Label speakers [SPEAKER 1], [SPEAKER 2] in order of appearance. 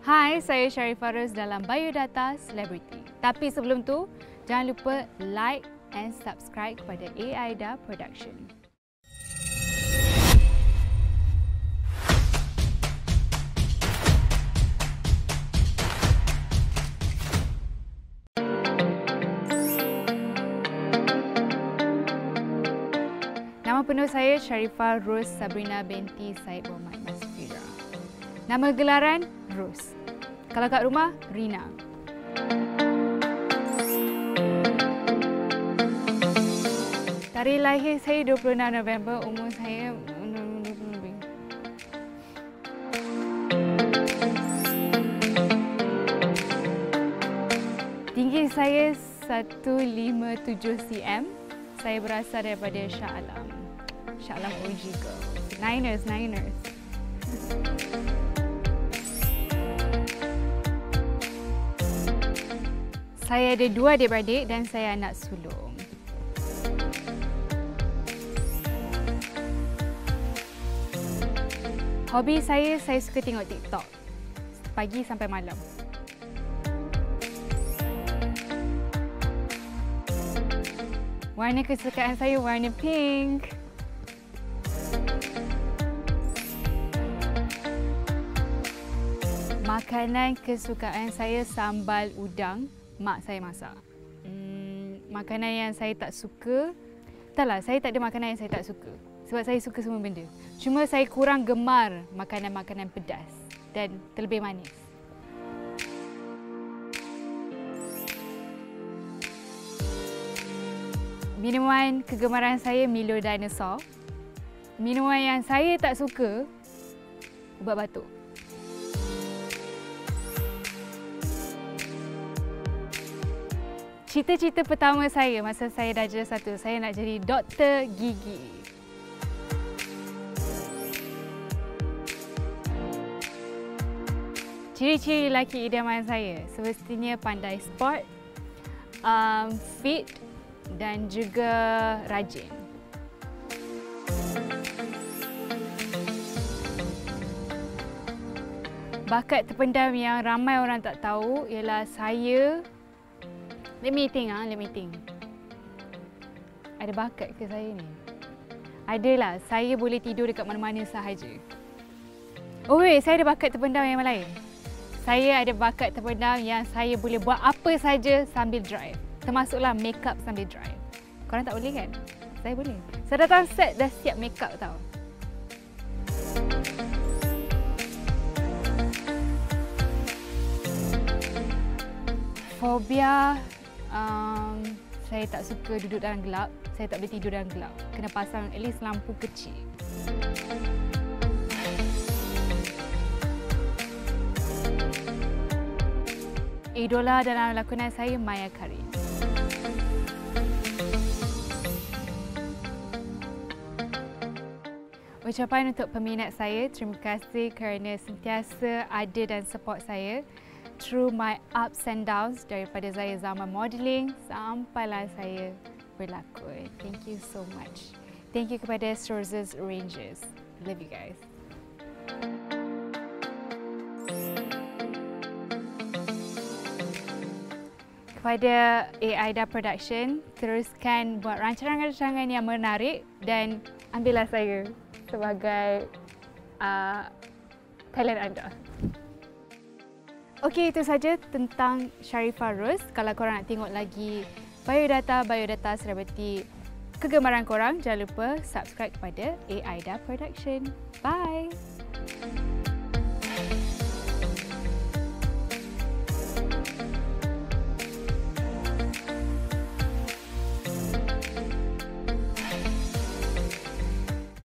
[SPEAKER 1] Hai, saya Sharifah Rose dalam Biodata Celebrity. Tapi sebelum tu, jangan lupa like and subscribe kepada AIDA Production. Nama penuh saya Sharifah Rose Sabrina binti Said Muhammad Masfira. Nama gelaran Rose. Kalau kat rumah, Rina. Tarikh lahir saya 26 November, umur saya 20 lebih. Tinggi saya 157 cm. Saya berasal daripada Shah Alam. Shah Alam OG girl. Niners. Saya ada 2 adik-beradik dan saya anak sulung. Hobi saya suka tengok TikTok. Pagi sampai malam. Warna kesukaan saya warna pink. Makanan kesukaan saya sambal udang. Mak saya masak. Makanan yang saya tak suka, taklah, saya tak ada makanan yang saya tak suka. Sebab saya suka semua benda. Cuma saya kurang gemar makanan-makanan pedas dan terlebih manis. Minuman kegemaran saya Milo Dinosaur. Minuman yang saya tak suka, ubat batuk. Cita-cita pertama saya masa saya darjah 1, saya nak jadi doktor gigi. Ciri-ciri lelaki idaman saya semestinya pandai sport, fit dan juga rajin. Bakat terpendam yang ramai orang tak tahu ialah saya. Let me think. Ada bakat ke saya ni? Adalah, saya boleh tidur dekat mana-mana sahaja. Oh wait, saya ada bakat terpendam yang lain. Saya ada bakat terpendam yang saya boleh buat apa saja sambil drive. Termasuklah make up sambil drive. Korang tak boleh kan? Saya boleh. Saya datang set dah siap make up tau. Fobia, saya tak suka duduk dalam gelap. Saya tak boleh tidur dalam gelap. Kena pasang at least lampu kecil. Idola dalam lakonan saya Maya Karin. Ucapan untuk peminat saya, terima kasih kerana sentiasa ada dan support saya through my ups and downs daripada saya zaman modeling sampailah saya berlakon. Thank you so much. Thank you kepada Roses Rangers. Love you guys. Kepada AIDA Production, teruskan buat rancangan-rancangan yang menarik dan ambillah saya sebagai talent anda. Okey, itu saja tentang Sharifah Rose. Kalau korang nak tengok lagi biodata selebriti kegemaran korang, jangan lupa subscribe kepada AIDA Production. Bye!